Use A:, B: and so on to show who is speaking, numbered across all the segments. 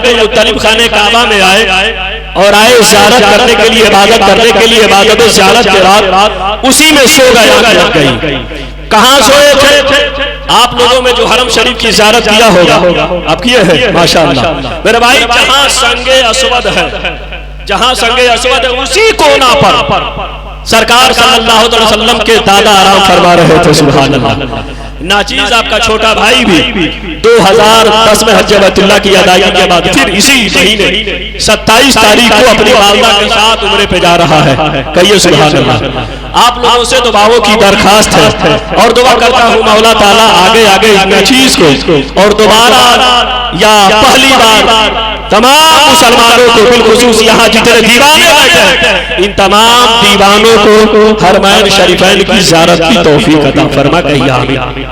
A: عبد المطلب خانہ کعبہ میں آئے اور آئے زیارت کرنے کے لیے، عبادت کرنے کے لیے، عبادت و زیارت کے رات اسی میں سو گئے، آنکھ لگ گئی۔ کہاں سوئے تھے؟ آپ لوگوں میں جو حرم شریف کی زیارت کیا ہوگا، آپ کیے ہیں ماشاءاللہ میرے بھائی، جہاں سنگ اسود ہے، جہاں سنگ اسود ہے اسی کونا پر سرکار صلی اللہ علیہ وسلم کے دادا آرام فرما رہے تھے۔ سبحان اللہ۔ ناچیز آپ کا چھوٹا بھائی بھی 2010 میں حج بیت اللہ کی ادائیگی کے بعد پھر اسی مہینے 27 تاریخ کو اپنی والدہ کے ساتھ عمرے پہ جا رہا ہے۔ کہیے سبحان اللہ۔ آپ لوگوں سے دعاؤں کی درخواست ہے اور دعا کرتا ہوں مولا تعالیٰ آگے آگے ناچیز کو اور دوبارہ یا پہلی بار تمام مسلمانوں کو، بالخصوص یہاں جتنے دیوانے بیٹھے ہیں، ان تمام دیوانوں کو حرمین شریفین کی زیارت کی توفیق عطا فرما۔ کہیے آمین۔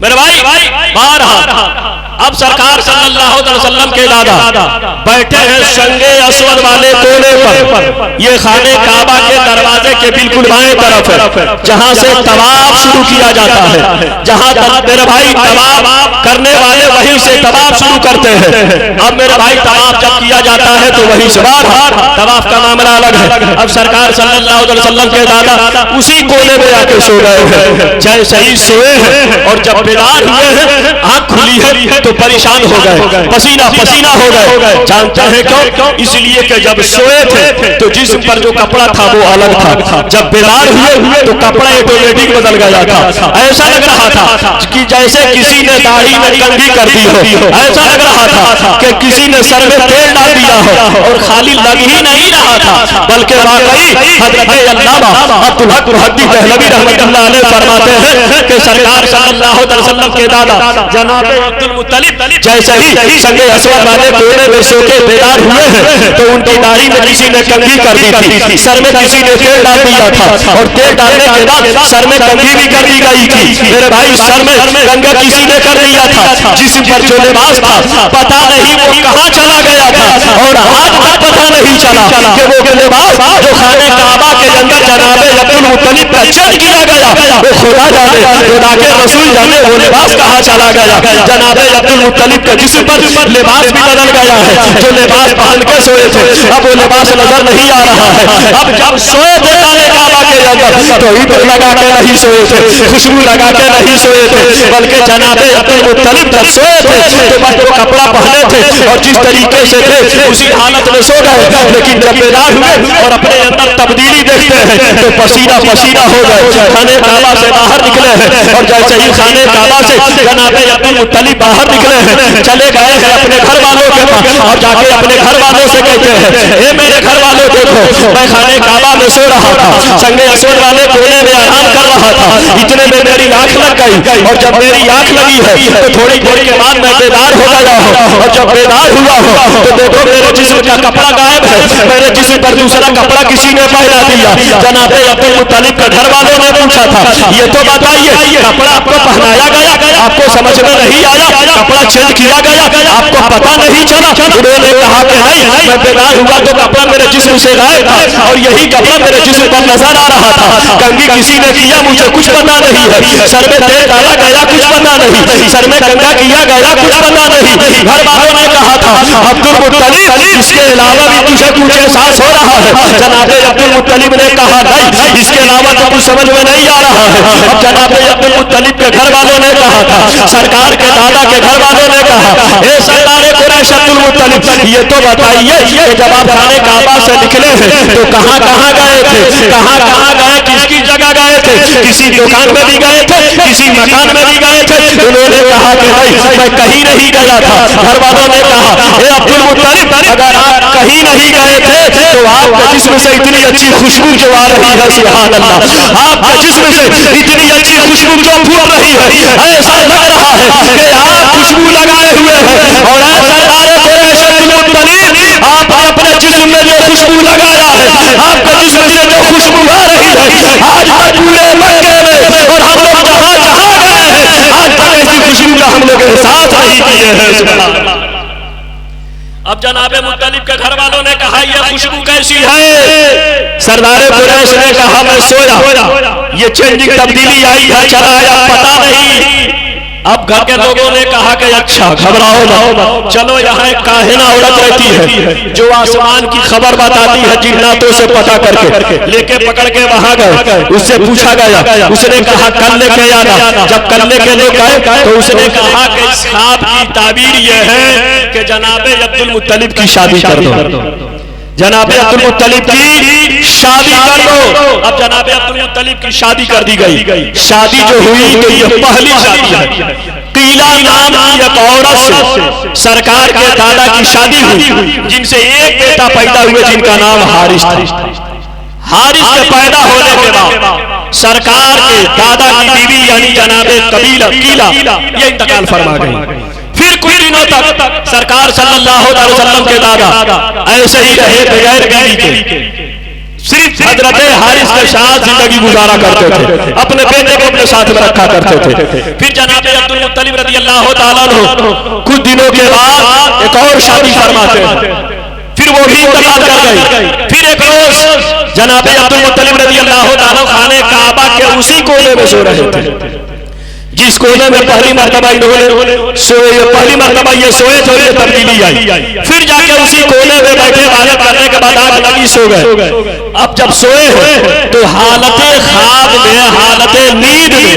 A: میرے بھائی بارہا اب سرکار صلی اللہ علیہ وسلم کے دادا بیٹھے ہیں سنگ اسود والے کونے پر، یہ خانہ کعبہ کے دروازے کے بالکل بائیں طرف ہے، جہاں سے طواف شروع کیا جاتا ہے۔ جہاں میرے بھائی طواف کرنے والے وہیں سے طواف شروع کرتے ہیں۔ اب میرے بھائی طواف جب کیا جاتا ہے تو وہیں سے باہر طواف کا معاملہ الگ ہے۔ اب سرکار صلی اللہ علیہ وسلم کے دادا اسی کونے میں آ کے سو گئے ہیں، جیسے ہی سوئے ہیں اور جب بیدار ہوئے ہیں، آنکھ کھلی ہے تو پریشان ہو گئے، پسینہ پسینہ ہو گئے۔ جانتے ہیں کیوں؟ اس لیے کہ جب سوئے تھے تو جسم پر جو کپڑا تھا وہ الگ تھا، جب بیدار ہوئے تو کپڑا آٹومیٹک بدل گیا تھا۔ ایسا لگ رہا تھا کہ جیسے کسی نے داڑھی میں کنگھی کر دی ہو، ایسا لگ رہا تھا کہ کسی نے سر میں تیل ڈال دیا ہو، اور خالی لگ ہی نہیں رہا تھا بلکہ واقعی حضرت علامہ عبدالحق محدث دہلوی رحمۃ اللہ علیہ فرماتے ہیں کہ سرکار صلی اللہ علیہ وسلم کے دادا جناب عبد المطلب جیسے ہی سنگ اسود والے کونے میں سو کے بیدار ہوئے ہیں تو ان کی داڑھی میں کسی نے کنگھی کر دی تھی، سر میں کسی نے تیل ڈال دیا تھا، اور تیل ڈالنے کے بعد سر میں کنگھی بھی کر دی گئی تھی۔ میرے بھائی سر میں کنگھا کسی نے کر دیا تھا، جسم پر جو لباس تھا پتہ نہیں وہ کہاں چلا گیا تھا، اور آج تک پتہ نہیں چلا کہ وہ لباس جو خانہ کعبہ کے اندر جناب عبد المطلب کا چینج کیا گیا وہ خدا جانے، خدا کے رسول جانے وہ لباس کہاں چلا گیا۔ جناب عبد المطلب کے جسم پر لباس بھی بدل گیا ہے، جو لباس پہن کے سوئے تھے اب وہ لباس نظر نہیں آ رہا ہے۔ اب جب سوئے تھے خانہ کعبہ کے اندر تو عطر لگا کے نہیں سوئے تھے، خوشبو لگا کے نہیں سوئے تھے، بلکہ جناب عبد المطلب جب سوئے تھے تو بس وہ کپڑا پہنے تھے اور جس طریقے سے تھے اسی حالت میں سو گئے، لیکن جب بیدار ہوئے اور اپنے اندر تبدیلی دیکھتے ہیں تو پسینہ پسینہ ہو گئے، خانہ کعبہ سے باہر نکلے ہیں، اور جیسے ہی خانہ کعبہ سے جناب عبد المطلب باہر نکلے ہیں چلے گئے ہیں اپنے گھر والوں کے پاس، اور جا کے اپنے گھر والوں سے کہتے ہیں اے میرے گھر والوں دیکھو میں خانہ کعبہ میں سو رہا تھا، سنگ اسود والے کونے میں آرام کر رہا تھا، اتنے میں میری آنکھ لگ گئی، اور جب میری آنکھ لگی ہے تو تھوڑی دیر کے بعد میں بیدار ہو گیا ہوں، اور جب بیدار ہوا ہوں تو دیکھو میرے جسم کا کپڑا غائب ہے، میرے جسم پر دوسرا کپڑا کسی نے پہنا دیا۔ جناب عبد المطلب کے گھر والوں نے پوچھا تھا یہ تو بتائیے کپڑا آپ کو پہنایا گیا، آپ کو سمجھ میں نہیں آیا، کپڑا چینج کیا گیا، آپ کو پتہ نہیں چلا؟ انہوں نے کہا کہ نہیں، میں بیدار ہوا تو کپڑا میرے جسم سے غائب تھا اور یہی کپڑا میرے جسم پر نظر آ رہا تھا، کنگھی کسی نے کیا مجھے کچھ پتہ نہیں ہے، سر میں تیل ڈالا گیا کچھ پتہ نہیں، سر میں کنگھا کیا گیا کچھ پتہ نہیں۔ گھر والوں نے کہا تھا عبد المطلب اس کے علاوہ بھی تجھے کچھ احساس ہو رہا ہے؟ جناب عبد المطلب نے کہا نہیں، اس کے علاوہ تو کچھ سمجھ میں نہیں آ رہا ہے۔ اب جناب عبد المطلب کے گھر والوں نے کہا تھا، سرکار کے دادا کے گھر والوں نے کہا اے سردار قریش عبد المطلب یہ تو بتائیے کہ جب آپ خانہ کعبہ سے نکلے ہیں تو کہاں کہاں گئے تھے، کہاں کہاں گئے، کس کی جگہ گئے تھے، کسی دکان میں بھی گئے تھے، کسی مکان میں بھی گئے تھے؟ انہوں نے کہا کہ نہیں میں کہیں نہیں گیا تھا۔ گھر والوں نے کہا اے عبد المطلب اگر آپ کہیں نہیں گئے تھے تو آپ کے جسم سے اتنی اچھی خوشبو جو آ رہی ہے، سبحان اللہ، آپ کے جسم سے اتنی اچھی خوشبو جو پھول رہی ہے، ایسا لگ رہا ہے کہ آپ خوشبو لگائے ہوئے ہیں، اور اے سردار قریش عبد المطلب آپ نے اپنے جسم میں جو خوشبو لگایا ہے، آپ کے جسم سے جو خوشبو آ رہی ہے، آج تک پورے مکے میں اور ہم لوگ جہاں جہاں گئے ہیں آج تک ایسی خوشبو کا ہم لوگ احساس نہیں کیے ہیں، سبحان اللہ۔ اب جناب مطلب کے گھر والوں نے کہا یہ خوشبو کیسی ہے؟ سردار قریش نے کہا میں سویا، یہ چینجنگ تبدیلی آئی ہے چلا یا پتہ نہیں، اب گھر کے لوگوں نے کہا کہ اچھا گھبراؤ مت، چلو یہاں ایک کاہنہ عورت رہتی ہے جو آسمان کی خبر بتاتی ہے جناتوں سے پتہ کر کے، لے کے پکڑ کے وہاں گئے، اس سے پوچھا گیا، اس نے کہا کل لے کے آنا۔ جب کل لے کے لے گئے تو اس نے کہا کہ اس خواب کی تعبیر یہ ہے کہ جناب عبد المطلب کی شادی کر دو، جناب عبد المطلب کی شادی کر دو۔ اب جناب عبد المطلب کی شادی کر دی گئی۔ شادی جو ہوئی تو یہ پہلی شادی ہے، قیلا نام کی ایک عورت سے سرکار کے دادا کی شادی ہوئی، جن سے ایک بیٹا پیدا ہوئے جن کا نام حارث تھا۔ حارث کے پیدا ہونے کے بعد سرکار کے دادا کی بیوی یعنی جناب قیلا یہ انتقال فرما گئی۔ پھر کچھ دنوں تک سرکار صلی اللہ علیہ وسلم کے دادا ایسے ہی رہے بغیر بیوی کے، صرف حضرت حارث کے ساتھ زندگی گزارا کرتے تھے، اپنے بیٹے کو اپنے ساتھ میں رکھا کرتے تھے۔ پھر جناب عبد المطلب رضی اللہ تعالیٰ عنہ کچھ دنوں کے بعد ایک اور شادی فرماتے ہیں، پھر وہ بھی انتقال کر گئی۔ پھر ایک روز جناب عبد المطلب رضی اللہ تعالیٰ خانہ کعبہ کے اسی کونے میں سو رہے تھے جس کونے میں پہلی مرتبہ انہوں سوئے، پہلی مرتبہ یہ سوئے تو یہ تبدیلی آئی۔ پھر جا کے اسی کونے میں بیٹھے عبادت کرنے کے بعد آپ نبی سو گئے۔ اب جب سوئے ہیں تو حالت خواب میں، حالت نیند میں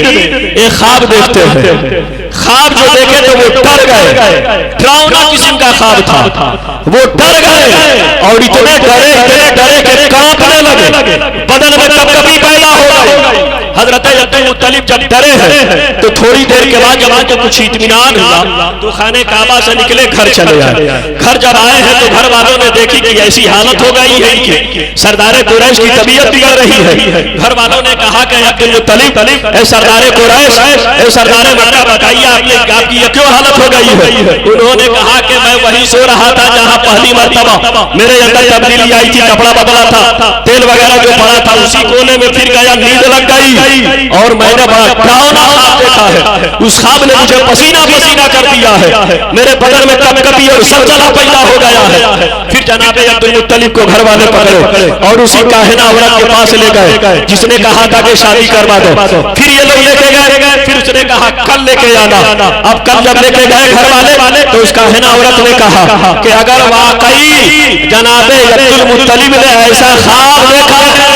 A: ایک خواب دیکھتے ہیں۔ خواب جو دیکھے تو وہ ڈر گئے، ڈراؤنا قسم کا خواب تھا، وہ ڈر گئے اور اتنے ڈرے کہ کانپنے لگے، بدن میں کپکپی پیدا ہو گئی۔ حضرت عبد المطلب جب ڈرے ہیں تو تھوڑی دیر کے بعد جب ان کو کچھ اطمینان ہوا تو خانہ کعبہ سے نکلے گھر چلے آئے۔ گھر جب آئے ہیں تو گھر والوں نے دیکھی کہ ایسی حالت ہو گئی ہے کہ سردار قریش کی طبیعت بگڑ رہی ہے۔ گھر والوں نے کہا کہ عبد المطلب اے سردار قریش، اے سردار مکہ بتائیے آپ کی یہ کیوں حالت ہو گئی ہے؟ انہوں نے کہا کہ میں وہی سو رہا تھا جہاں پہلی مرتبہ میرے اندر تبدیلی آئی تھی، کپڑا بدلا تھا، تیل وغیرہ جو پڑا تھا اسی کونے میں پھر گیا، نیند لگ گئی اور میں نے بڑا ڈراؤنا خواب دیکھا ہے۔ اس خواب نے مجھے پسینہ پسینہ کر دیا ہے، میرے بدن میں کپکپی اور سلسلہ پیدا ہو گیا ہے۔ پھر جناب عبد المطلب کو گھر والے پکڑے اور اسی کاہنہ عورت کے پاس لے گئے جس نے کہا تھا کہ شادی کروا دو۔ پھر یہ لوگ لے کے گئے، پھر اس نے کہا کل لے کے آنا۔ اب کل جب لے کے گئے گھر والے تو اس کاہنہ عورت نے کہا کہ اگر واقعی جناب عبد المطلب نے ایسا خواب دیکھا ہے،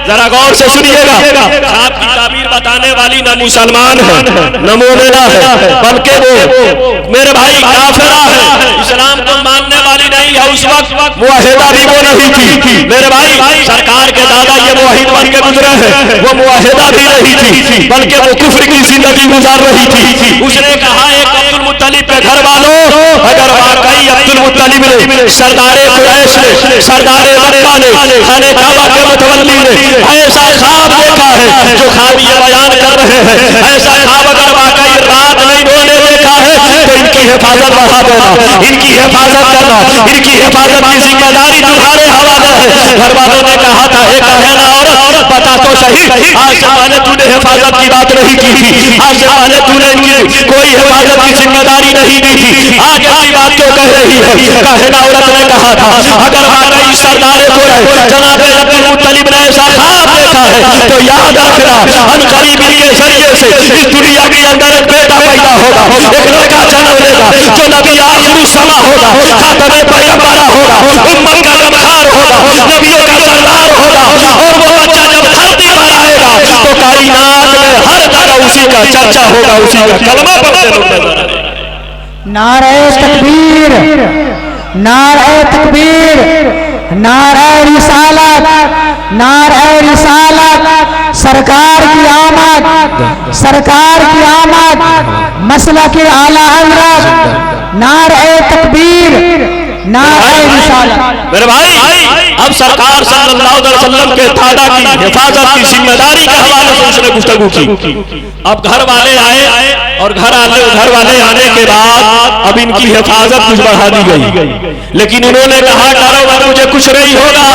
A: ذرا غور سے سنیے گا، خواب کی تعبیر بتانے والی نہ مسلمان ہے نہ مومنہ ہے، بلکہ وہ میرے بھائی کافرہ ہے، اسلام کو ماننے والی نہیں ہے۔ اس وقت موحدہ بھی وہ نہیں تھی میرے بھائی، سرکار کے دادا یہ موحد بن کے گزرے ہیں، وہ موحدہ بھی نہیں تھی بلکہ وہ کفر کی زندگی گزار رہی تھی۔ اس نے کہا ایک عبد المطلب کے گھر والوں، اگر واقعی عبد المطلب نے، سردار قریش نے، سردار مکہ نے، خانہ کعبہ کے متولی نے ایسا خواب دیکھا ہے جو خواب یہ بیان کر رہے ہیں، ایسا خواب اگر واقعی رات میں انہوں نے دیکھا ہے تو ان کی حفاظت بڑھا دینا، ان کی حفاظت کرنا، ان کی حفاظت کی ذمہ داری تمہارے حوالے ہے۔ گھر والوں نے کہا تھا ایک کہنا عورت بتا تو صحیح، آج سے پہلے تو نے حفاظت کی بات نہیں کی تھی، آج سے پہلے تو نے ان کی کوئی حفاظت کی ذمہ داری نہیں دی تھی، آج ایسی بات کیوں کہہ رہی ہے؟ کہنا عورت نے کہا تھا اگر واقعی سردار قریش جناب عبد المطلب نے ایسا خواب دیکھا ہے تو یاد رکھنا ان قریب کے ذریعے سے اس دنیا کے اندر ایک بیٹا پیدا ہوگا، ایک لڑکا جنم لے گا جو نبی آخر الزماں ہوگا، خاتم پیغمبر ہوگا، امت کا غمخوار ہوگا، نبیوں کا سردار ہوگا، اور وہ بچہ جب دھرتی پر آئے گا تو کائنات میں ہر جگہ اسی کا چرچا ہوگا، اسی کا کلمہ پڑھتے لوگ نظر آئے گا۔
B: نعرہ تکبیر، نعرہ تکبیر، نعرہ رسالت، نعرہ رسالت، سرکار کی آمد، سرکار کی آمد، مسلک اعلی حضرت، نعرہ تکبیر، نعرہ رسالت۔
A: میرے بھائی اب سرکار صلی اللہ علیہ وسلم کے دادا کی حفاظت کی ذمہ داری کے حوالے سے اس نے گفتگو کی۔ اب گھر والے آئے اور گھر والے آنے کے بعد اب ان کی حفاظت کچھ بڑھا دی گئی، لیکن انہوں نے کہا ڈرو مت، مجھے کچھ نہیں ہوگا۔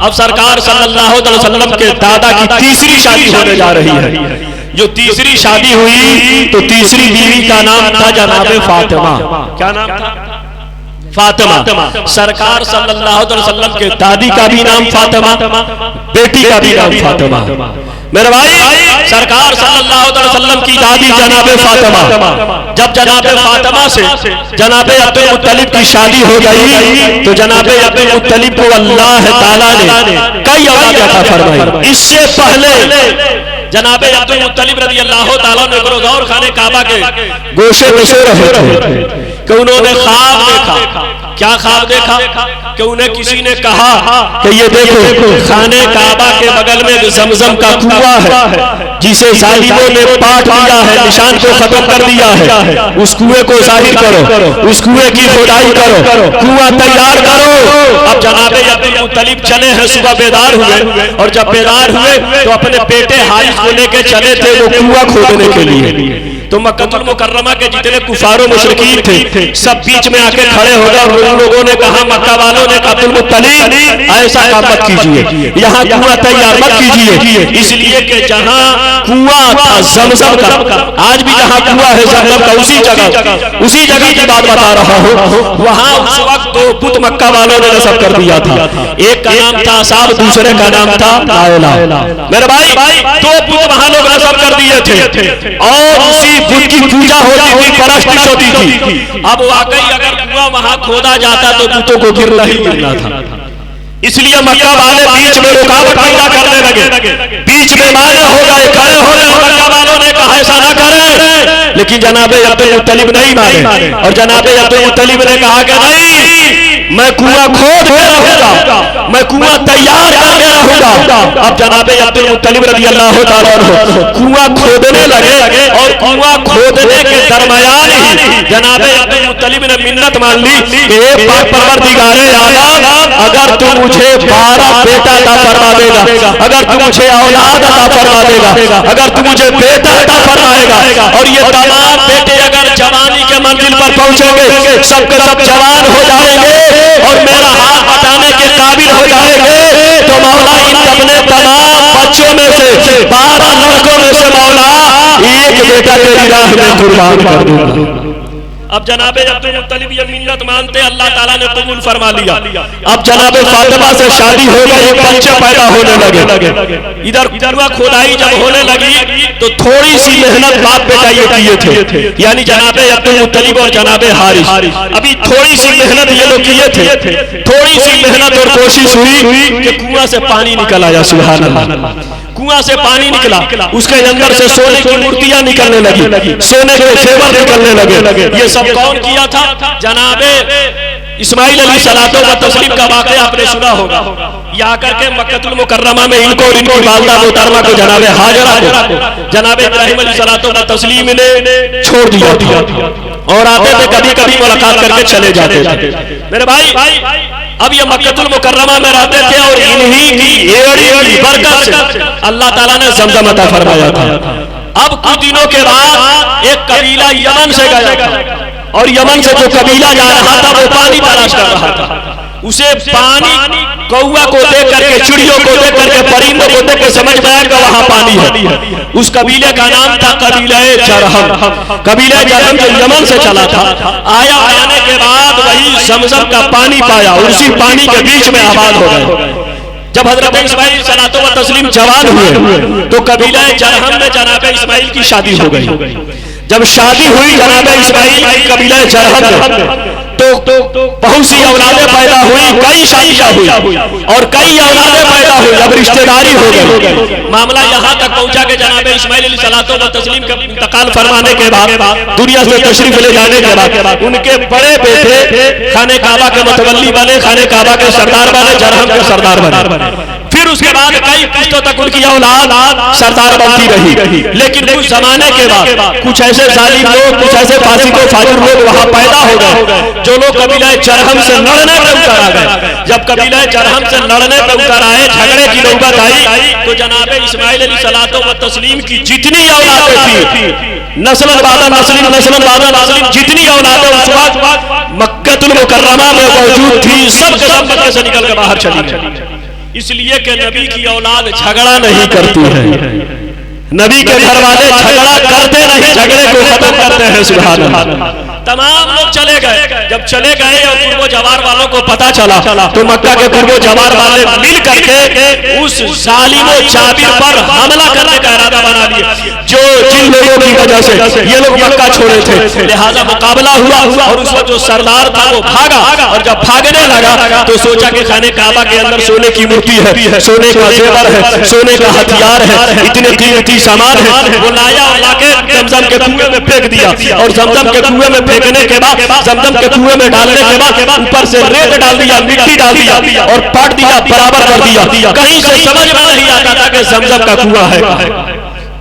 A: اب سرکار صلی اللہ علیہ وسلم کے دادا کی تیسری شادی ہونے جا رہی ہے۔ جو تیسری شادی ہوئی تو تیسری بیوی کا نام تھا جناب فاطمہ۔ کیا نام تھا؟ فاطمہ، سرکار صلی اللہ علیہ وسلم کے دادی کا بھی نام فاطمہ، بیٹی کا بھی نام فاطمہ. میرے بھائی سرکار صلی اللہ علیہ وسلم کی دادی جناب فاطمہ، جب جناب فاطمہ سے جناب عبد المطلب کی شادی ہو گئی تو جناب عبد المطلب کو اللہ تعالیٰ نے کئی اولاد عطا فرمائی. اس سے پہلے جناب عبد المطلب رضی اللہ تعالیٰ نے گروزور خانے کعبہ کے گوشے میں سو رہے تھے کہ انہوں نے خواب دیکھا. کیا خواب دیکھا؟ کہ انہیں کسی نے کہا کہ یہ دیکھو خانے کعبہ کے بغل میں زمزم کا کنواں ہے جسے ظالموں نے پاٹ لیا ہے، نشان کو ختم کر دیا ہے. اس کنویں کو ظاہر کرو، اس کنویں کی کھدائی کرو، کنواں تیار کرو. اب جناب عبد المطلب چلے ہیں، صبح بیدار ہوئے اور جب بیدار ہوئے تو اپنے بیٹے حارث کو لے کے چلے تھے وہ کنواں کھودنے کے لیے. تو مکہ المکرمہ کے جتنے کفار و مشرکین تھے سب بیچ میں آ کے کھڑے ہو گئے اور ان لوگوں نے کہا، مکہ والوں نے کہا عبد المطلب ایسا کام مت کیجیے، یہاں کنواں تیار مت کیجیے. اس لیے کہ جہاں کنواں تھا زمزم کا، آج بھی جہاں کنواں ہے زمزم کا اسی جگہ کی بات بتا رہا ہوں. وہاں اس وقت دو بت مکہ والوں نے نصب کر دیا تھا، ایک کا نام تھا صاحب، دوسرے کا نام تھا لا. میرے بھائی دو بت وہاں لوگ نصب کر دیے تھے اور اسی بت کی پوجا ہوتی تھی، پرستش ہوتی تھی. اب واقعی اگر کنواں وہاں کھودا جاتا تو بتوں کو گرنا ہی گرنا تھا. اس لیے مکہ والے بیچ میں رکاوٹ پیدا کرنے لگے، بیچ میں مانے ہو گئے، کھڑے ہو گئے. مکہ والوں نے کہا ایسا نہ کریں، لیکن جناب عبد المطلب نہیں مانے اور جناب عبد المطلب نے کہا کہ نہیں، میں کنواں کھود کے رہوں گا، میں کنواں تیار کر کے رہوں گا. اب جناب عبد المطلب رضی اللہ تعالیٰ عنہ کنواں کھودنے لگے اور کنواں کھودنے کے درمیان ہی جناب عبد المطلب نے منت مان لی کہ اے پاک پروردگار عالم، اگر تو مجھے 12 بیٹا عطا فرما دے گا، اگر تو مجھے اولاد عطا فرما دے گا، اگر تو مجھے بیٹا عطا فرمائے گا اور یہ تمام بیٹے اگر جوانی کے منزل پر پہنچیں گے، سب کے سب جوان ہو جائیں گے اور میرا ہاتھ بٹانے کے قابل ہو جائیں گے، تو مولا ان اپنے تمام بچوں میں سے 12 لڑکوں میں سے مولا ایک بیٹا تیری راہ میں قربان کر دوں گا. اب جناب عبد المطلب یہ منت مانتے اللہ تعالیٰ نے قبول فرما لیا. اب جناب فاطمہ سے شادی ہو گئی، بچے پیدا ہونے لگے. ادھر کنواں کھودائی جب ہونے لگی تو تھوڑی سی محنت باپ بیٹا یہ کیے تھے، یعنی جناب عبد المطلب اور جناب حارث. ابھی تھوڑی سی محنت یہ لوگ کیے تھے، تھوڑی سی محنت اور کوشش ہوئی کہ کنواں سے پانی نکل آیا. سبحان اللہ، کنواں سے پانی نکلا، اس کے اندر سے سونے کی مورتیاں نکلنے لگی، سونے کے زیور نکلنے لگے. یہ سب کون کیا تھا؟ جناب اسماعیل علیہ الصلوۃ والتسلیم کا واقعہ آپ نے سنا ہوگا. یہ آ کر کے مکہ المکرمہ میں ان کو اور ان کی والدہ محترمہ کو جناب ہاجرہ کو جناب ابراہیم علیہ الصلوۃ والتسلیم نے چھوڑ دیا تھا اور آتے تھے کبھی کبھی ملاقات کر کے چلے جاتے تھے. میرے بھائی اب یہ مکہ المکرمہ میں رہتے تھے اور انہی کی ایڑی برکت سے اللہ تعالیٰ نے زمزم عطا فرمایا تھا. اب کچھ دنوں کے بعد ایک قبیلہ یمن سے گیا تھا اور یمن سے جو قبیلہ جا رہا تھا وہ پانی تلاش کر رہا تھا. اسے پانی کوا کو دیکھ کر کے، چڑیوں کو دیکھ کر کے، پرندوں کو دیکھ کے سمجھ میں آیا کہ وہاں پانی ہے. اس قبیلے کا نام تھا قبیلہ جرہم. قبیلہ جرہم جو یمن سے چلا تھا، آنے کے بعد وہی زمزم کا پانی پایا اور اسی پانی کے بیچ میں آباد ہو گئے. جب حضرت اسماعیل صلوات و تسلیم جوان ہوئے تو قبیلہ جرہم میں جناب اسماعیل کی شادی ہو گئی. جب شادی ہوئی جناب اسماعیل کی قبیلہ جرہم تو بہت سی اولادیں پیدا ہوئی، کئی شادیاں ہوئی اور کئی اولادیں پیدا ہوئی. جب رشتہ داری ہو گئی، معاملہ یہاں تک پہنچا کہ جناب اسماعیل علیہ الصلوۃ والتسلیم کا انتقال فرمانے کے بعد، دنیا سے تشریف لے جانے کے بعد، ان کے بڑے بیٹے خانہ کعبہ کے متولی بنے، خانہ کعبہ کے سردار بنے، جرہم کے سردار بنے. پھر اس کے بعد کئی قسطوں تک ان کی اولاد سردار بنتی رہی. لیکن کچھ زمانے کے بعد کچھ ایسے ظالم لوگ، کچھ ایسے فاسق و فاجر لوگ وہاں پیدا ہو گئے جو لوگ قبیلہ جرہم سے لڑنے پہ اتر آ گئے. جب قبیلہ جرہم سے لڑنے پہ اتر آئے، جھگڑے کی نوبت آئی تو جناب اسماعیل علیہ الصلوۃ والتسلیم کی جتنی اولادیں تھیں، نسل بعد جتنی اولادیں اس وقت مکہ المکرمہ میں موجود تھی، سب کے سب مکے سے نکل کے باہر چلی گئی. اس لیے کہ نبی کی اولاد جھگڑا نہیں کرتی ہے، نبی کے گھر والے جھگڑا کرتے نہیں، جھگڑے کو ختم کرتے ہیں. سبحان اللہ. تمام لوگ چلے گئے. جب چلے گئے اور قرب و جوار والوں کو پتا چلا تو مکہ کے قرب و جوار والے مل کر کے اس ظالم و جابر پر حملہ کرنے کا ارادہ بنا لیا. جن لوگوں کی وجہ سے یہ لوگ مکہ چھوڑے تھے, لہذا مقابلہ ہوا اور اس وقت جو سردار تھا وہ بھاگا, اور جب بھاگنے لگا تو سوچا کہ خانہ کعبہ کے اندر سونے کی مورتی ہے, سونے کا زیور ہے, سونے کا ہتھیار ہے, اتنے قیمتی سامان ہے. وہ لایا اور لا کے زمزم کے کنویں میں پھینک دیا, اور زمزم کے کنویں میں پھینکنے کے بعد, زمزم کے کنویں میں ڈالنے کے بعد اوپر سے ریت ڈال دیا, مٹی ڈال دیا اور پاٹ دیا, برابر کر دیا. کہیں سے سمجھ میں نہیں آتا تھا کہ زمزم کا کنواں ہے,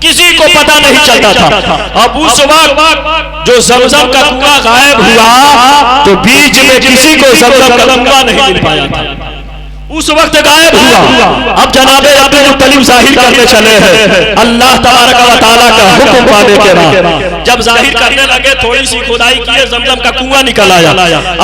A: کسی کو پتہ نہیں چلتا تھا. اب اس وقت جو زمزم کا کنواں غائب ہوا تو بیچ میں کسی کو زمزم کا کنواں نہیں مل پایا تھا, اس وقت غائب ہوا. اب جناب عبد المطلب ظاہر کرنے چلے ہیں اللہ تبارک و تعالیٰ کا حکم پانے کے بعد. جب ظاہر کرنے لگے تھوڑی سی کھدائی کی, زمزم کا کنواں نکل آیا,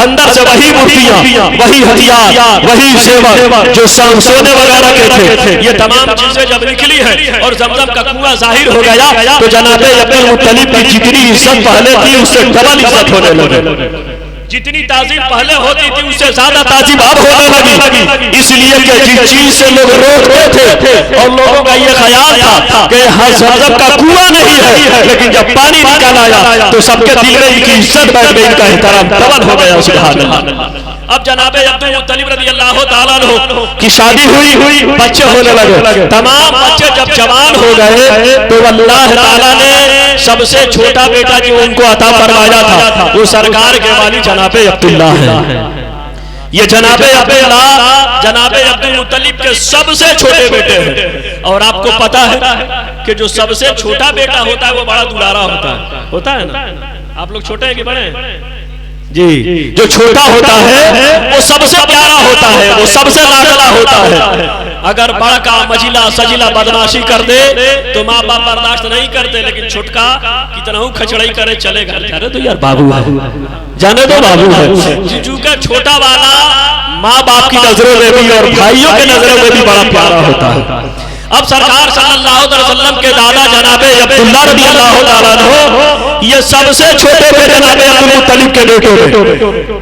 A: اندر سے وہی مورتیاں, وہی ہتھیار, وہی زیور جو سونے وغیرہ کے تھے, یہ تمام چیزیں جب نکلی ہیں اور زمزم کا کنواں ظاہر ہو گیا تو جناب عبد المطلب کی جتنی عزت پہلے تھی اس سے ڈبل عزت ہونے لگی. جتنی تعظیم پہلے ہوتی تھی اس سے زیادہ تعظیم اب ہونے لگی, اس لیے کہ جس چیز سے لوگ روکتے تھے اور لوگوں کا یہ خیال تھا کہ ہر زمزم کا کنواں نہیں ہے, لیکن جب پانی نکل آیا تو سب کے دل میں ان کی عزت بیٹھ گئی, ان کا احترام ڈبل ہو گیا. سبحان اللہ. اب جناب عبد المطلب رضی اللہ تعالیٰ عنہ کی شادی ہوئی, بچے ہونے لگے. تمام بچے جب جوان ہو گئے تو اللہ تعالیٰ نے سب سے چھوٹا بیٹا جو ان کو عطا فرمایا تھا وہ سرکار کے والی جناب عبداللہ ہے. یہ جناب عبداللہ جناب عبد المطلب کے سب سے چھوٹے بیٹے ہیں. اور آپ کو پتا ہے کہ جو سب سے چھوٹا بیٹا ہوتا ہے وہ بڑا دلارا ہوتا ہے نا. آپ لوگ چھوٹے ہیں کہ بڑے ہیں؟ جی, جو چھوٹا ہوتا ہے وہ سب سے پیارا ہوتا ہے, وہ سب سے لاڈلا ہوتا ہے. اگر بڑا کا مجلا سجلا بدماشی کر دے تو ماں باپ برداشت نہیں کرتے, لیکن چھوٹکا کتنا ہوں کھچڑائی کرے چلے گا, جانے تو یار بابو ہے, جانے تو بابو ہے. چونکہ چھوٹا والا ماں باپ کی نظروں میں بھی اور بھائیوں کی نظروں میں بھی بڑا پیارا ہوتا ہے. اب سرکار صلی اللہ علیہ وسلم کے دادا جناب عبداللہ رضی اللہ تعالیٰ عنہ یہ سب سے چھوٹے تھے جناب عبد المطلب کے بیٹے.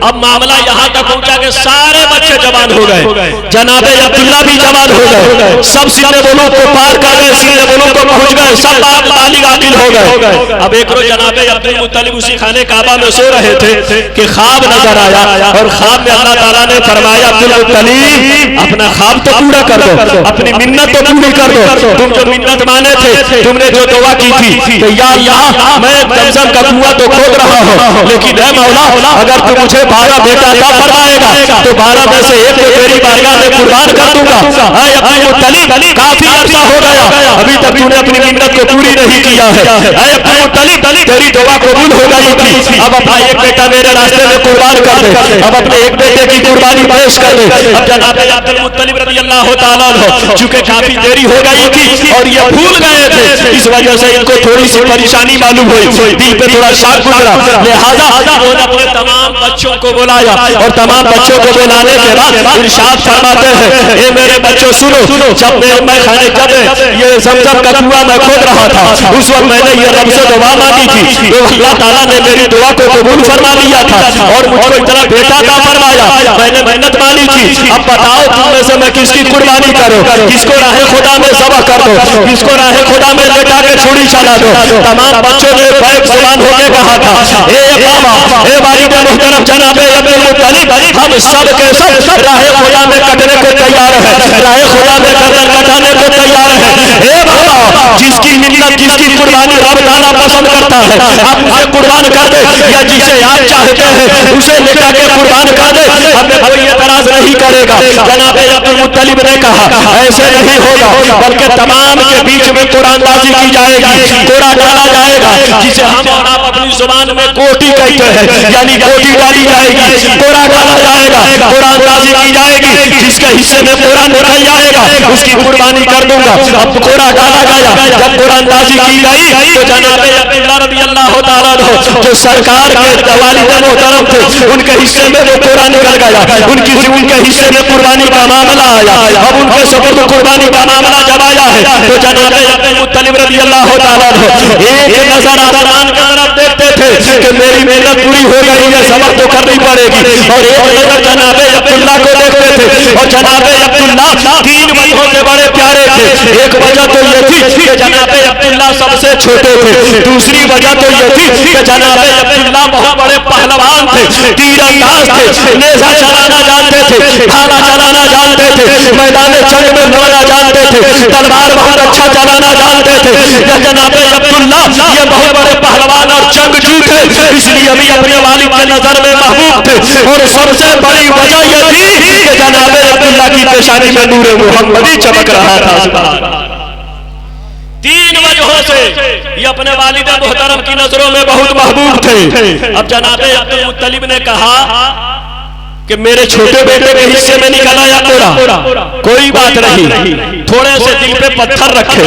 A: اب معاملہ یہاں تک پہنچا کہ سارے بچے جوان ہو گئے, جناب عبداللہ بھی جوان ہو گئے, سب سن بولوں کو پار کر گئے, سن بولوں کو پہنچ گئے, سب بالغ عاقل ہو گئے. اب ایک روز جناب عبد المطلب اسی خانہ کعبہ میں سو رہے تھے کہ خواب نظر آیا, اور خواب میں اللہ تعالیٰ نے فرمایا عبد المطلب اپنا خواب تو پورا کر دو, اپنی منت تو پوری کر دو. تم جو منت مانے تھے, تم نے جو دعا کی تھی کہ یا اللہ میں زمزم کا کنواں تو کھود رہا ہوں, لیکن اے مولا اگر تو مجھے 12 بیٹا عطا فرمائے گا تو 12 میں سے ایک کو تیری بارگاہ میں قربان کر دوں گا. اے عبد المطلب کافی عرصہ ہو گیا, ابھی تک تو نے اپنی منت کو پوری نہیں کیا ہے. اے عبد المطلب تیری دعا قبول ہو گئی تھی, اب اپنا ایک بیٹا میرے راستے میں قربان کر دے, اب اپنے ایک بیٹے کی قربانی پیش کر دے. اب جناب عبد المطلب رضی اللہ تعالیٰ عنہ چونکہ کافی دیری ہو گئی تھی اور یہ بھول گئے تھے, اس وجہ سے ان کو تھوڑی سی پریشانی معلوم ہوئی, دل پہ تھوڑا شاک گزرا. لہذا انہوں نے اپنے تمام بچوں کو بلایا, اور تمام بچوں کو بلانے کے بعد ارشاد فرماتے ہیں اے میرے بچوں سنو, جب میں خانے جب یہ زمزم کا کنواں میں کھود رہا تھا اس وقت میں نے یہ رب سے دعا مانگی تھی, تو اللہ تعالیٰ نے میری دعا کو قبول فرما لیا تھا اور مجھ کو اتنا بیٹا عطا فرمایا. میں نے محنت مانی تھی, اب بتاؤ تم میں سے میں کس کی قربانی کروں, کس کو راہ خدا میں ذبح کر دو, کس کو راہ خدا میں لٹا کے چھڑی چلا دو. تمام بچوں نے بیک زبان ہو کے کہا تھا اے بابا, اے والد محترم جناب عبد المطلب, ہم سب کے سب راہ خدا میں کٹنے کو تیار ہیں, راہ خدا میں گردن کٹانے کو تیار ہیں. اے بابا, جس کی منت جس کی قربانی رب تعالیٰ پسند کرتا ہے آپ اسے قربان کر دے, یا جسے آپ چاہتے ہیں اسے لٹا کے قربان کر دے, ہمیں کوئی اعتراض نہیں کرے گا. جناب عبد المطلب نے کہا ایسے نہیں ہوگا, بلکہ تمام کے بیچ میں قرآن بازی کی جائے گی, قرآن ڈالا جائے گا, جسے ہم اور آپ اپنی زبان میں کوٹی کہتے ہیں, یعنی کوٹی ڈالی جائے گی, قرآن ڈالا جائے گا, قرآن بازی کی جائے گی, جس کے حصے میں قرآن نکل جائے گا اس کی قربانی کر دوں گا. اب قرآن ڈالا گیا, جب قرآن بازی کی گئی تو جناب عبداللہ رضی اللہ تعالیٰ عنہ جو سرکار کے والد محترم تھے ان کے حصے میں وہ قرآن نکل گیا, ان کے حصے میں قربانی کا معاملہ آیا. اب ان کے سپرد قربانی کا معاملہ جب آیا ہے تو جناب عبد المطلب رضی اللہ تعالیٰ عنہ ایک نظر آسمان کی طرف دیکھتے تھے تھے کہ میری محنت پوری ہو گئی ہے، صبر تو کرنی پڑے گی، اور ایک نظر جناب عبداللہ کو دیکھتے تھے، اور جناب عبداللہ 3 وجہوں سے بڑے پیارے تھے۔ ایک وجہ تو یہ تھی کہ جناب عبداللہ سب سے چھوٹے تھے، دوسری وجہ تو یہ تھی کہ جناب عبداللہ بہت بڑے پہلوان تھے، تیر انداز تھے، نیزہ چلانا جانتے تھے، بھالا چلانا جانتے تھے، میدان جنگ میں لڑنا جانتے تھے، تلوار بہت اچھا چلانا جانتے تھے۔ یا جناب عبداللہ یہ بہت بڑے پہلوان اور جنگجو تھے، اس لیے ابھی اپنے والد کی نظر میں محبوب تھے، اور سب سے بڑی وجہ یہ تھی کہ جناب عبداللہ کی پیشانی میں نور محمدی چمک رہا تھا۔ 3 وجہوں سے یہ اپنے والد محترم کی نظروں میں بہت محبوب تھے۔ اب جناب عبدالمطلب نے کہا کہ میرے چھوٹے بیٹے کے حصے میں نکل آیا کوڑا، کوئی بات نہیں، تھوڑے سے دل پہ پتھر رکھے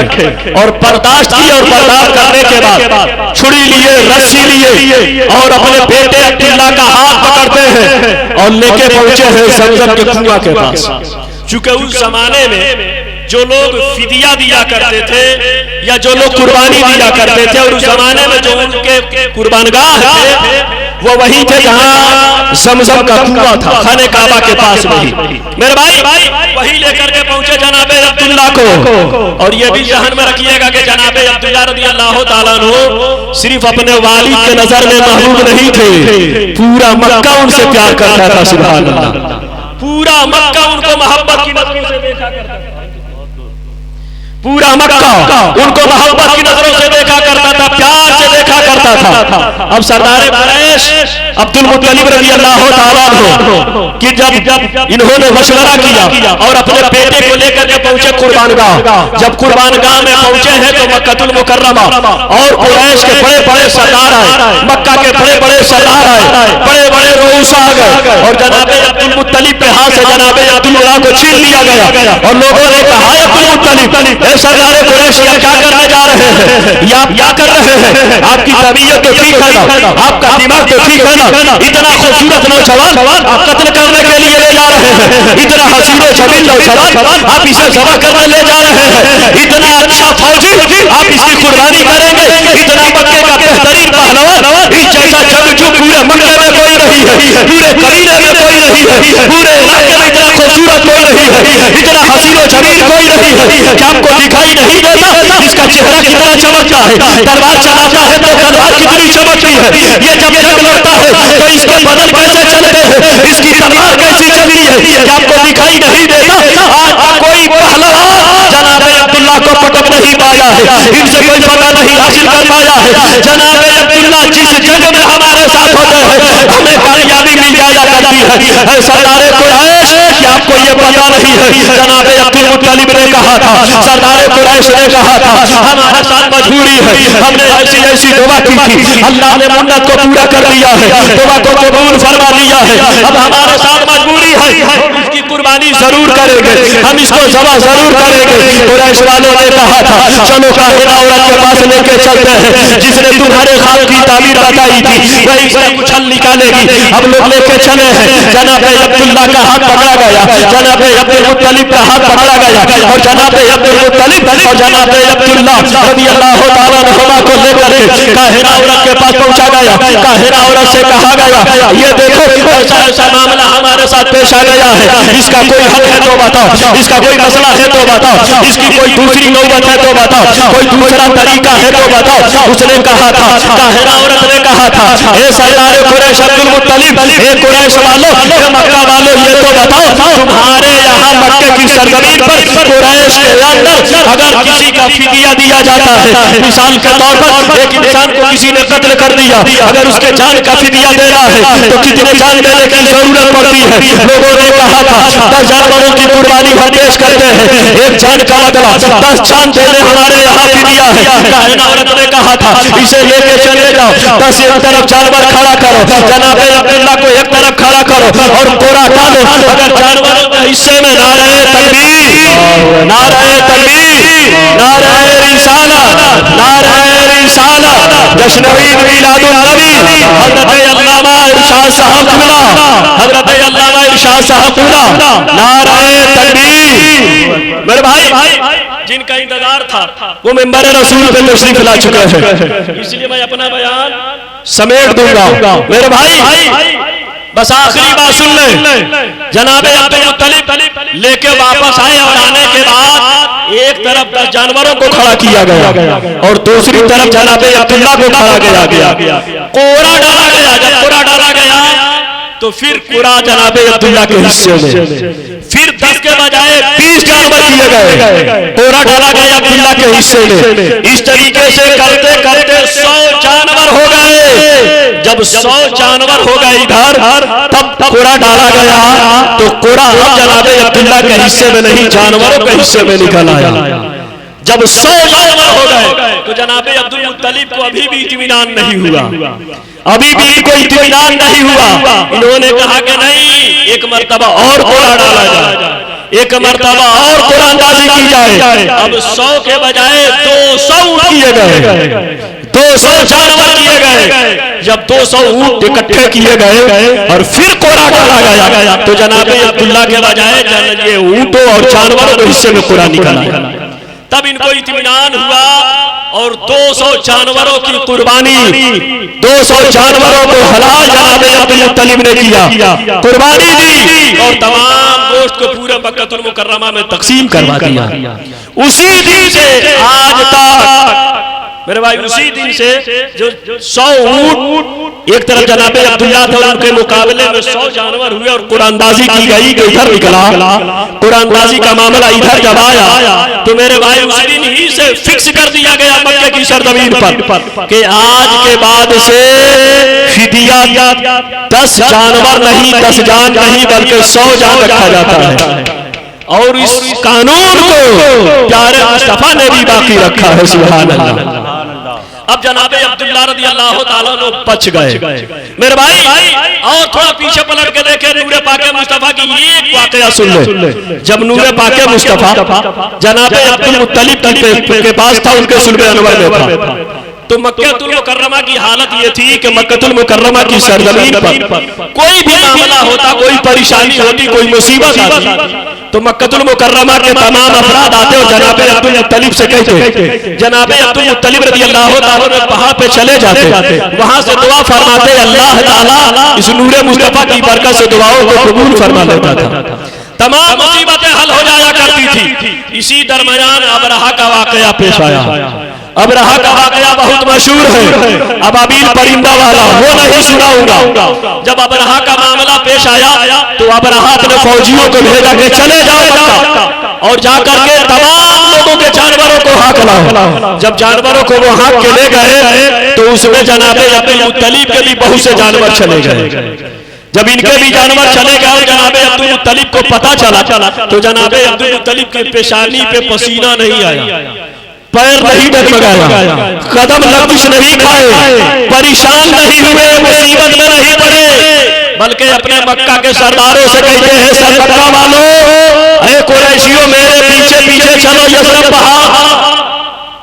A: اور برداشت کی، اور برداشت کرنے کے بعد چھری لیے، رسی لیے، اور اپنے بیٹے عبداللہ کا ہاتھ پکڑتے ہیں اور لے کے پہنچے ہیں زمزم کے کنواں کے پاس۔ چونکہ اس زمانے میں جو لوگ فدیہ دیا کرتے تھے یا جو لوگ قربانی دیا کرتے تھے، اور اس زمانے میں جو ان کے قربانگاہ تھے وہ وہی تھے جہاں زمزم کا کنواں تھا، خانہ کعبہ کے پاس وہی۔ میرے بھائی وہی لے کر کے پہنچے جناب عبداللہ کو، اور یہ بھی ذہن میں رکھیے گا کہ جناب عبداللہ رضی اللہ تعالیٰ عنہ صرف اپنے والد کے نظر میں محبوب نہیں تھے، پورا مکہ ان سے پیار کرتا تھا، سبحان اللہ، پورا مکہ ان کو محبت کی نظروں سے دیکھا کرتا تھا، پورا مکہ ان کو محبت کی نظروں سے دیکھا کرتا تھا، پیار سے دیکھا کرتا تھا۔ اب سردار قریش عبدالمطلب رضی اللہ تعالیٰ عنہ کہ جب انہوں نے مشورہ کیا اور اپنے بیٹے کو لے کر کے پہنچے قربانگاہ، جب قربانگاہ میں پہنچے ہیں تو مکہ المکرمہ اور قریش کے بڑے بڑے سردار آئے، مکہ کے بڑے بڑے سردار آئے، بڑے بڑے رؤسا آ گئے، اور جناب عبدالمطلب کے ہاتھ سے جناب عبداللہ کو چھین لیا گیا، اور لوگوں نے کہا عبدالمطلب اے سردار قریش یہ کیا کرنے جا رہے ہیں، یہ آپ کیا کر رہے ہیں، آپ کی طبیعت تو ٹھیک ہے نا، آپ کا دماغ تو ٹھیک ہے نا، اتنا خوبصورت نوجوان آپ قتل کرنے کے لیے لے جا رہے ہیں، اتنا حسین و جمیل نوجوان آپ اسے ذبح کرنے لے جا رہے ہیں، اتنا اچھا فوجی آپ اس کی قربانی کریں گے، اتنا مکے کا بہترین پہلوان، اس جیسا جنگجو پورے مکے میں کوئی نہیں ہے، پورے قبیلے میں کوئی نہیں ہے، پورے علاقے میں اتنا خوبصورت کوئی نہیں ہے، اتنا حسین و جمیل کوئی نہیں ہے کہ آپ کو دکھائی نہیں دیتا، اس کا چہرہ کتنا چمکتا ہے، تلوار چلاتا ہے تو تلوار کتنی چمکتی ہے، یہ جب جنگ لڑتا ہے تو اس کے بدن کیسے چلتے ہیں، اس کی تلوار کیسی چلتی ہے کہ آپ کو دکھائی نہیں دیتا۔ آج کوئی پہلوان جناب عبداللہ کو پکڑ نہیں پایا ہے، ان سے کوئی فتح نہیں حاصل کر پایا ہے۔ جناب عبداللہ جس جنگ میں ہمارے ساتھ ہوتے ہیں ہمیں کامیابی مل جایا کرتی ہے۔ اے سردار قریش کہ آپ کو یہ پتا نہیں ہے، جناب عبدالمطلب نے کہا تھا، سردار قریش نے کہا تھا ہمارے ساتھ مجبوری ہے، ہم نے ایسی ایسی دعا کی تھی، اللہ نے منت کو پورا کر دیا ہے، دعا کو قبول فرما لیا ہے، اب ہمارے ساتھ مجبوری ہے، ہم اس کی قربانی ضرور کریں گے، ہم اس کو ذبح ضرور کریں گے۔ قریش والوں نے کہا تھا چلو کاہنہ عورت کے پاس لے کے چلتے ہیں، جس نے تمہارے خواب کی تعبیر بتائی تھی وہی اس کا کچھ حل نکالے گی۔ اب لوگ لے کے چلے ہیں، جناب عبداللہ کا ہاتھ پکڑا گیا، جناب عبدالمطلب کا ہاتھ پکڑا گیا، اور جناب عبدالمطلب اور جناب عبداللہ رضی اللہ تعالیٰ عنہما کو لے کر کے کاہنہ عورت کے پاس پہنچا گیا۔ کاہنہ عورت سے کہا گیا یہ دیکھو ایسا ایسا معاملہ ہمارے ساتھ پیش آ گیا ہے، اس کا کوئی حل ہے تو بتاؤ، اس کا کوئی مسئلہ ہے تو بتاؤ، اس کی کوئی دوسری نوبت ہے تو بتاؤ، کوئی دوسرا طریقہ ہے تو بتاؤ۔ اس نے کہا تھا، کاہنہ عورت نے کہا تھا اے سردار قریش عبدالمطلب، اے قریش والو، اے مکہ والو، یہ تو بتاؤ تمہارے یہاں مکے کی سرزمین پر قریش کے اندر اگر کسی کا فدیہ دیا جاتا ہے، مثال کے طور پر ایک انسان کو کسی نے قتل کر دیا، اگر اس کے جان کا فدیہ دینا ہے تو کتنے جان دینے کی ضرورت پڑتی ہے؟ لوگوں نے کہا تھا 10 جانوروں کی قربانی ہم پیش کرتے ہیں، ایک جان کا بدلہ 10 جان دینے ہمارے یہاں فدیہ ہے۔ کاہنہ عورت نے کہا تھا اسے لے کے چلے جاؤ، 10 ایک طرف جانور کھڑا کرو، جناب عبداللہ کو ایک طرف کھڑا کرو اور کوڑا ڈالو، اگر جانوروں کے حصے میں نعرہ تکبیر، نعرہ تکبیر، نعرہ رسالت، نعرہ رسالت، جشن عید میلاد النبی، حضرت علامہ ارشاد صاحب پورا، حضرت علامہ ارشاد صاحب پورا، نعرہ تکبیر۔ میرے بھائی جن کا انتظار تھا وہ ممبر رسول پہ تشریف لا چکے ہیں، اس لیے میں اپنا بیان سمیٹ دوں گا۔ میرے بھائی بس آخری بات سن لیں، جناب عبد المطلب لے کے واپس آئے اور آنے کے بعد ایک طرف 10 جانوروں کو کھڑا کیا گیا اور دوسری طرف جناب عبداللہ کو کھڑا کیا گیا، کوڑا ڈالا گیا۔ جب کوڑا ڈالا گیا تو پھر کوڑا جناب عبداللہ کے حصے میں، پھر 10 کے بجائے 20 جانور کیے گئے، کوڑا ڈالا گیا عبداللہ کے حصے میں۔ اس طریقے سے کرتے کرتے 100 جانور ہو گئے۔ جب 100 جانور ہو گئے ادھر، تب کوڑا ڈالا گیا تو کوڑا اب جناب عبداللہ کے حصے میں نہیں، جانوروں کے حصے میں نکل آیا۔ جب 100 جانور ہو گئے تو جناب عبد المطلب کو ابھی بھی اطمینان نہیں ہوا، ابھی بھی ان کو اطمینان نہیں ہوا۔ انہوں نے کہا کہ نہیں، ایک مرتبہ اور کوڑا ڈالا جائے، ایک مرتبہ اور کوڑا اندازی کی جائے۔ اب 100 کے بجائے 200 اونٹ کیے گئے، 200 جانور کیے گئے۔ جب 200 اونٹ اکٹھے کیے گئے اور پھر کوڑا ڈالا گیا تو جناب عبداللہ کے بجائے یہ اونٹوں اور جانوروں کے حصے میں کوڑا نکلا ہے۔ تب ان کو اطمینان ہوا اور 200 جانوروں کی قربانی، 200 جانوروں کو حلال جناب عبد المطلب نے کیا، قربانی دی اور تمام گوشت کو پورے مکہ المکرمہ میں تقسیم کروا دیا۔ اسی دن سے آج تک میرے بھائی، اسی دن سے جو 100 اونٹ ایک طرف جناب عبداللہ تھے، ان کے مقابلے میں 100 جانور ہوئے اور قرآن اندازی کی گئی کہ ادھر نکلا۔ قرآن اندازی کا معاملہ ادھر جب آیا تو میرے بھائی اس دن ہی سے فکس کر دیا گیا مکہ کی سرزمین پر کہ آج کے بعد سے فدیہ 10 جانور نہیں، 10 جان نہیں بلکہ 100 جان رکھا جاتا ہے۔ اور اس قانون کو پیارے مصطفیٰ نے بھی باقی رکھا ہے، سبحان اللہ۔ اب جناب عبداللہ رضی اللہ تعالیٰ عنہ بچ گئے۔ میرے بھائی اور تھوڑا پیچھے پلٹ کے دیکھیں، نور پاک مصطفیٰ کی ایک واقعہ سن لیں۔ جب نور پاک مصطفیٰ جناب عبد المطلب کے پاس تھا، ان کے صلب انور میں تھا، تو مکہ المکرمہ کی حالت یہ تھی کہ مکہ المکرمہ کی سرزمین پر کوئی بھی معاملہ ہوتا، کوئی پریشانی ہوتی، کوئی مصیبت آتی تو مکہ المکرمہ کے تمام افراد آتے اور جناب عبد المطلب سے کہتے، جناب عبد المطلب رضی اللہ تعالیٰ نے پہاڑ پہ چلے جاتے، وہاں سے دعا فرماتے، اللہ تعالیٰ اس نور مصطفیٰ کی برکت سے دعاؤں کو قبول فرما لیتا تھا، تمام مصیبتیں حل ہو جایا کرتی تھی۔ اسی درمیان ابرہہ کا واقعہ پیش آیا۔ ابرہہ کا واقعہ بہت مشہور ہے، ابابیل پرندہ والا، وہ نہیں سناؤں گا۔ جب ابرہہ کا معاملہ پیش آیا تو ابرہہ اپنے فوجیوں کو بھیجا کہ چلے جاؤ مکہ اور جا کر کے تمام لوگوں کے جانوروں کو ہاک لاؤ۔ جب جانوروں کو وہ ہاک کے لے گئے تو اس میں جناب عبد المطلب کے بھی بہت سے جانور چلے گئے۔ جب ان کے بھی جانور چلے گئے اور جناب عبد المطلب کو پتا چلا تو جناب عبد المطلب کی پیشانی پہ پسینہ نہیں آیا، پیر نہیں ڈگمگایا، قدم لغزش نہیں کھائے، پریشان نہیں ہوئے، مصیبت میں نہیں پڑے، بلکہ اپنے مکہ کے سرداروں سے کہتے ہیں، سر مکہ والوں، اے قریشیوں میرے پیچھے پیچھے چلو، یثرب پہاڑ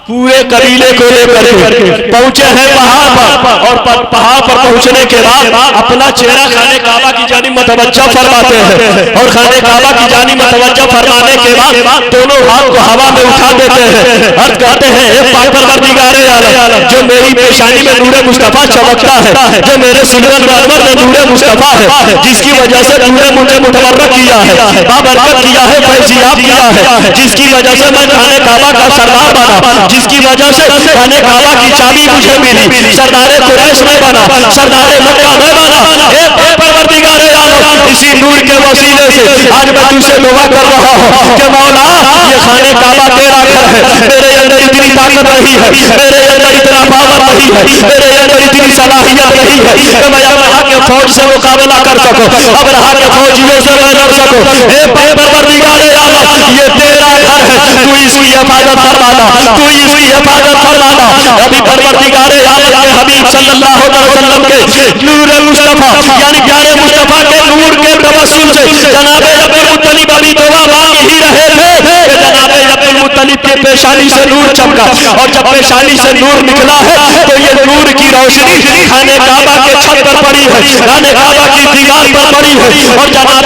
A: پورے قبیلے کو لے کر کے پہنچے ہیں پہاڑ پر، اور پہاڑ پر پہنچنے کے بعد اپنا چہرہ خانہ کعبہ کی جانب متوجہ فرماتے ہیں، اور خانہ کعبہ کی جانب متوجہ فرمانے کے بعد دونوں ہاتھ کو ہوا میں اٹھا دیتے ہیں، عرض کرتے ہیں، اے پاک پروردگار عالم، جو میری پیشانی میں نور مصطفیٰ چمکتا ہے، جو میرے سلب انور میں نور مصطفیٰ ہے، جس کی وجہ سے نور مجھے متبرک کیا ہے، بابرکت کیا ہے، فیضیاب کیا ہے، جس کی وجہ سے میں خانہ کعبہ کا سردار بنا، جس کی وجہ سے خانہ کعبہ کی چابی مجھے ملی، سردار قریش میں بنا، سردار مکہ میں بنا۔ اے پروردگار عالم، اسی نور کے وسیلے سے آج میں تجھ سے دعا کر رہا ہوں کہ مولا یہ خانہ کعبہ تیرا گھر ہے، میرے اندر اتنی طاقت نہیں ہے، میرے اندر اتنا پاور نہیں ہے، میرے اندر اتنی صلاحیت نہیں ہے کہ میں ابرہہ کے فوج سے مقابلہ کر سکوں، ابرہہ کے فوجیوں سے میں لڑ سکوں۔ اے پروردگار عالم، یہ تیرا گھر ہے، تو اس کی حفاظت فرمانا، تو اس کی حفاظت فرمانا۔ ابھی پروردگار عالم کے حبیب صلی اللہ علیہ وسلم کے نور مصطفیٰ یعنی پیارے مصطفیٰ کے نور کے توسل سے جناب عبد المطلب ابھی دعا مانگ ہی رہے تھے کہ جناب عبد المطلب کے پیشانی سے نور چمکا، اور جب پیشانی سے نور نکلا ہے تو یہ نور کی روشنی خانہ کعبہ کے چھت پر پڑی ہے، خانہ کعبہ کی دیوار پر پڑی ہے، اور جناب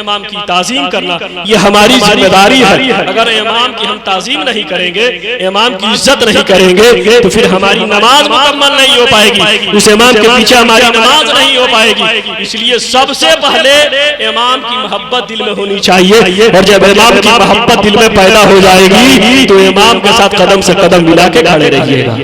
A: امام کی تعظیم کرنا یہ ہماری ذمہ داری ہے۔ اگر امام کی ہم تعظیم نہیں کریں گے، امام کی عزت نہیں کریں گے تو پھر ہماری نماز مکمل نہیں ہو پائے گی، اس امام کے پیچھے ہماری نماز نہیں ہو پائے گی۔ اس لیے سب سے پہلے امام کی محبت دل میں ہونی چاہیے، اور جب امام کی محبت دل میں پیدا ہو جائے گی تو امام کے ساتھ قدم سے قدم ملا کے کھڑے رہیے گا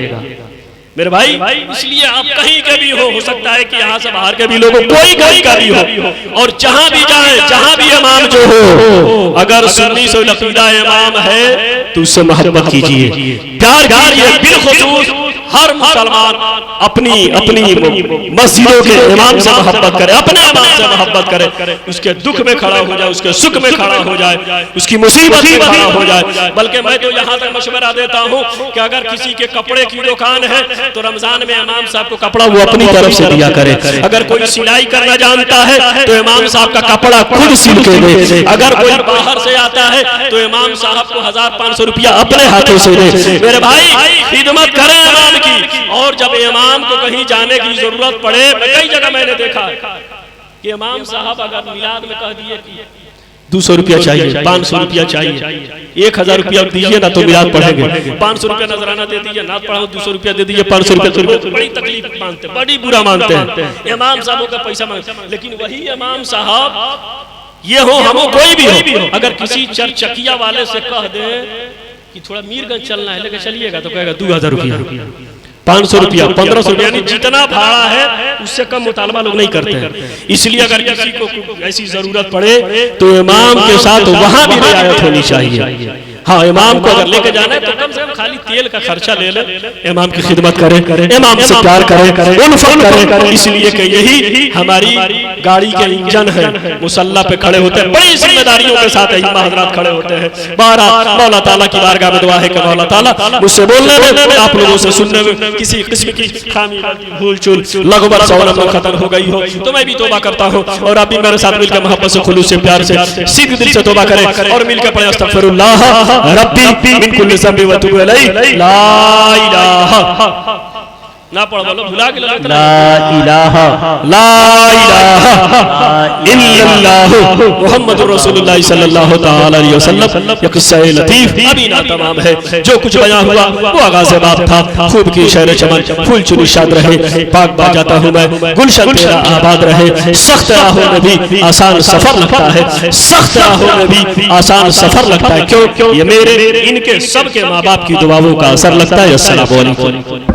A: میرے بھائی۔ اس لیے آپ کہیں کے بھی ہو سکتا ہے کہ یہاں سے باہر کے بھی لوگوں کوئی کہیں کا بھی ہو، اور جہاں بھی جائیں، جہاں بھی امام جو ہو، اگر سنی سے عقیدہ امام ہے تو اس سے محبت کیجئے، پیار کیجئے۔ بالخصوص ہر مسلمان اپنی مسجدوں کے امام سے محبت کرے، اپنے امام سے محبت کرے، اس کے دکھ میں کھڑا ہو جائے، اس کے سکھ میں کھڑا ہو جائے، اس کی مصیبت میں کھڑا ہو جائے۔ بلکہ میں تو یہاں تک مشورہ دیتا ہوں کہ اگر کسی کے کپڑے کی دکان ہے تو رمضان میں امام صاحب کو کپڑا وہ اپنی طرف سے دیا کرے۔ اگر کوئی سلائی کرنا جانتا ہے تو امام صاحب کا کپڑا خود سل کے دے۔ اگر کوئی باہر سے آتا ہے تو امام صاحب کو 1500 روپیہ اپنے ہاتھوں سے دے۔ میرے بھائی خدمت کریں امام کی، اور جب امام کو کہیں جانے کی ضرورت پڑے، کئی جگہ میں نے دیکھا کہ امام صاحب اگر میلاد میں کہہ دیے 200 روپیہ چاہیے، 500 روپیہ چاہیے، 1000 روپیہ دیجیے نا تو میلاد پڑھیں گے، 500 روپیہ نذرانہ دے دیجیے، نعت پڑھاؤ 200 روپیہ دے دیجیے، 500 روپیہ بڑی تکلیف مانتے ہیں، بڑی برا مانتے ہیں، امام صاحبوں کا پیسہ مانتے ہیں۔ لیکن وہی امام صاحب یہ ہو ہموں کوئی بھی ہو، اگر کسی چرچکیہ والے سے کہہ دیں کہ تھوڑا میرگنج چلنا ہے لے کے چلیے گا تو کہے گا 2000 روپیہ، 500 روپیہ، 1500 روپیہ، یعنی جتنا بھاڑا ہے اس سے کم مطالبہ لوگ نہیں کرتے ہیں۔ اس لیے اگر کسی کو ایسی ضرورت پڑے تو امام کے ساتھ وہاں بھی رعایت ہونی چاہیے۔ ہاں امام کو اگر لے کے جانا ہے تو کم سے کم خالی تیل کا خرچہ لے لے، امام کی خدمت کریں، امام سے پیار کریں، الفت کریں، اس لیے کہ یہی ہماری گاڑی کے انجن ہے۔ مصلی پہ کھڑے ہوتے ہیں، بڑی ذمہ داریوں کے ساتھ امام حضرات کھڑے ہوتے ہیں۔ بارہ مولا تعالیٰ کی بارگاہ میں دعا ہے کہ مولا تعالیٰ مجھ سے بولنے میں، آپ لوگوں سے سننے میں کسی قسم کی خامی بھول چول لغبر سوالم میں ختم ہو گئی ہو تو میں بھی توبہ کرتا ہوں، اور آپ بھی میرے ساتھ مل کے محبت سے، خلوص سے، پیار سے، سیدھ دل سے توبہ کریں، اور مل کے پڑھیں استغفر اللہ ربی من کل ذنب واتوب الیہ لا الہ نہ پڑھ بولو بھلا کے لا الہ الا اللہ محمد رسول اللہ صلی اللہ تعالی علیہ وسلم۔ یہ قصہ لطیف ابھی نہ تمام ہے، جو کچھ بیان ہوا وہ آغاز باب تھا۔ خوب کی شہر چمن پھول چنی شاد رہے، پاک با جاتا ہوں میں گلشن تیرا آباد رہے۔ سخت راہوں میں بھی آسان سفر لگتا ہے، سخت راہوں میں بھی آسان سفر لگتا ہے، کیوں؟ یہ میرے ان کے سب کے ماں باپ کی دعاؤں کا اثر لگتا ہے۔ السلام علیکم۔